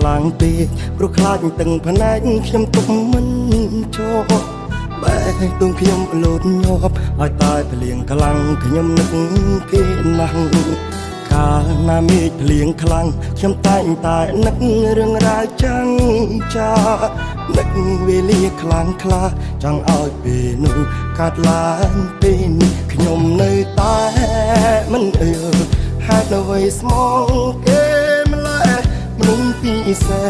លាំងពេកព្រោះខ្លាចទាំងផ្នែកខ្ញុំទុកមិនចូលបែរទូខ្ញុំលោតញាប់ឲ្យតែភ្លៀងខ្លាំងខ្ញុំនឹកគេណាស់កាលណាមេឃភ្លៀងខ្លាំងខ្ញុំតែងតែនឹករឿងរ៉ាវចាំងចានឹកវេលាខ្លាំងខ្លាចង់ឲ្យពេលនោះកាត់ឡើងពេលនេះខ្ញុំនៅតែមិនអើហេតុអ្វីស្មងគេម្ល៉េះមនុស្សពីសេ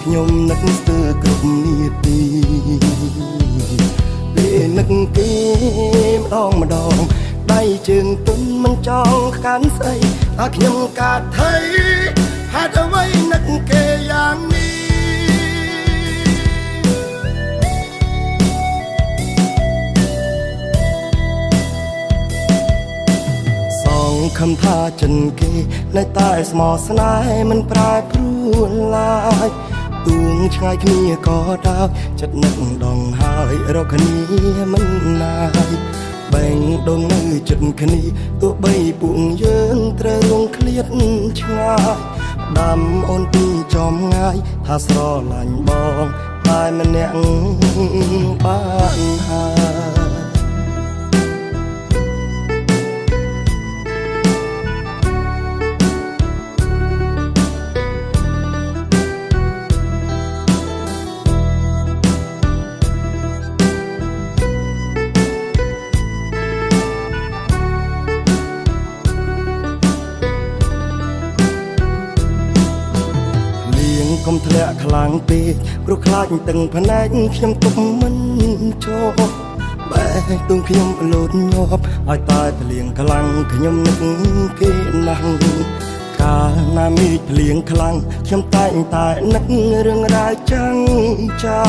ខ្ញុំនឹកស្ទើរគ្រប់នាទីពេលនឹកគេម្ដងដៃជើងទុនមិនចង់កាន់ស្អីតែខ្ញុំកាត់ថៃហេតុអ្វីនឹកគេយ៉ាងនេះខំថាចិនគេនៅតែស្មោះស្នេហ៍មិនប្រែប្រួលឡើយទួងឆ្ងាយគ្នាក៏ដោយចិត្តនឹកដងហើយរកគ្នាមិនណាយបែងដងនៅចិត្តគ្នាទោះបីពួកយើងត្រូវរងឃ្លាតឆ្ងាយដាំអូនពីចំងាយថាស្រឡាញ់បងតែម្នាក់បានហើយកុំធ្លាក់ខ្លាំងពេកព្រោះខ្លាចទាំងផ្នែកខ្ញុំទុកមិនចូលបែរទូខ្ញុំលោតញាប់ឲ្យតែភ្លៀងខ្លាំងខ្ញុំនឹកគេណាស់កាលណាមេឃភ្លៀងខ្លាំងខ្ញុំតែងតែនឹករឿងរ៉ាវចាំងចា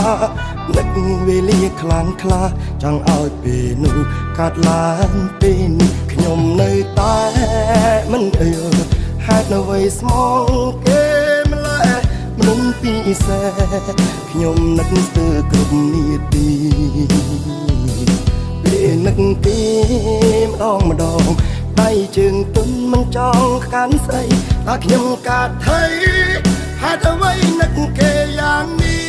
នឹកវេលាខ្លាំងខ្លាចង់ឲ្យពេលនោះកាត់ឡើងពេលនេះខ្ញុំនៅតែមិនអើហេតុអ្វីស្មងគេមនុស្សពីសេខ្ញុំនឹកស្ទើរគ្រប់នាទីពេលនឹកគេម្ដងដៃជើងទុនមិនចង់កាន់ស្អីតែខ្ញុំកាត់ថៃហេតុអ្វីនឹកគេយ៉ាងនេះ